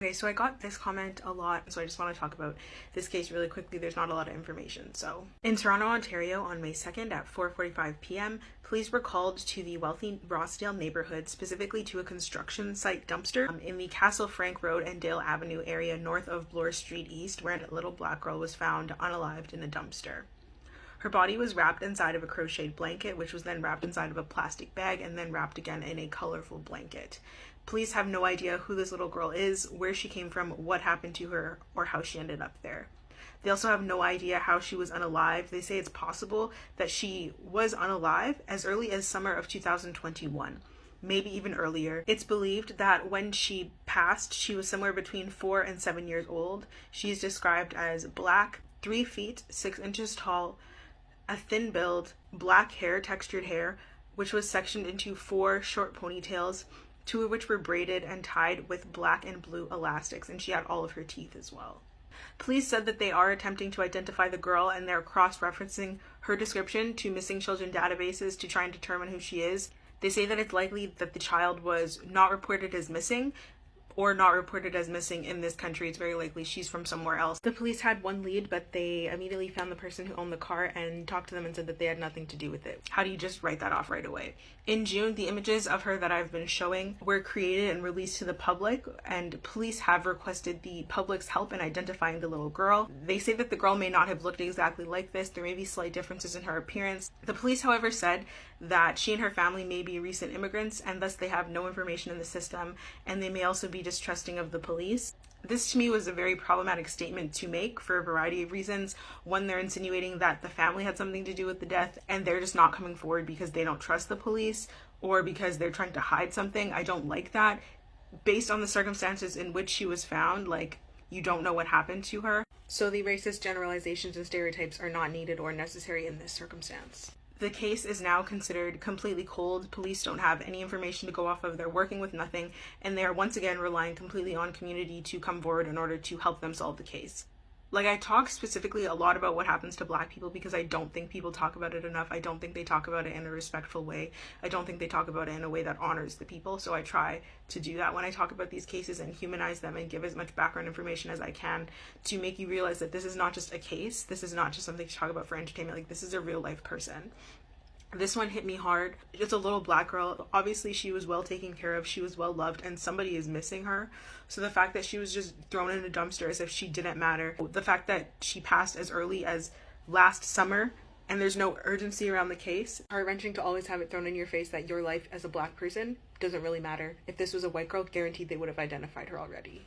Okay, so I got this comment a lot, so I just want to talk about this case really quickly. There's not a lot of information. So, in Toronto, Ontario, on May 2nd at 4:45 p.m., police were called to the wealthy Rossdale neighborhood, specifically to a construction site dumpster in the Castle Frank Road and Dale Avenue area north of Bloor Street East, where a little black girl was found unalived in a dumpster. Her body was wrapped inside of a crocheted blanket, which was then wrapped inside of a plastic bag and then wrapped again in a colorful blanket. Police have no idea who this little girl is, where she came from, what happened to her, or how she ended up there. They also have no idea how she was unalive. They say it's possible that she was unalive as early as summer of 2021. Maybe even earlier. It's believed that when she passed, she was somewhere between 4 and 7 years old. She is described as black, 3 feet, 6 inches tall, a thin build, black hair, textured hair, which was sectioned into 4 short ponytails, 2 of which were braided and tied with black and blue elastics, and she had all of her teeth as well. Police said that they are attempting to identify the girl, and they're cross-referencing her description to missing children databases to try and determine who she is. They say that it's likely that the child was not reported as missing, or not reported as missing in this country. It's very likely she's from somewhere else. The police had one lead, but they immediately found the person who owned the car and talked to them and said that they had nothing to do with it. How do you just write that off right away? In June, the images of her that I've been showing were created and released to the public, and police have requested the public's help in identifying the little girl. They say that the girl may not have looked exactly like this. There may be slight differences in her appearance. The police, however, said that she and her family may be recent immigrants, and thus they have no information in the system, and they may also be distrusting of the police. This to me was a very problematic statement to make for a variety of reasons. One, they're insinuating that the family had something to do with the death and they're just not coming forward because they don't trust the police or because they're trying to hide something. I don't like that. Based on the circumstances in which she was found, like, you don't know what happened to her. So the racist generalizations and stereotypes are not needed or necessary in this circumstance. The case is now considered completely cold. Police don't have any information to go off of. They're working with nothing, and they are once again relying completely on community to come forward in order to help them solve the case. Like, I talk specifically a lot about what happens to Black people because I don't think people talk about it enough. I don't think they talk about it in a respectful way. I don't think they talk about it in a way that honors the people. So I try to do that when I talk about these cases and humanize them and give as much background information as I can to make you realize that this is not just a case. This is not just something to talk about for entertainment. Like, this is a real life person. This one hit me hard. It's a little black girl. Obviously, she was well taken care of. She was well loved, and somebody is missing her. So the fact that she was just thrown in a dumpster as if she didn't matter, the fact that she passed as early as last summer, and there's no urgency around the case, heart-wrenching to always have it thrown in your face that your life as a Black person doesn't really matter. If this was a white girl, guaranteed they would have identified her already.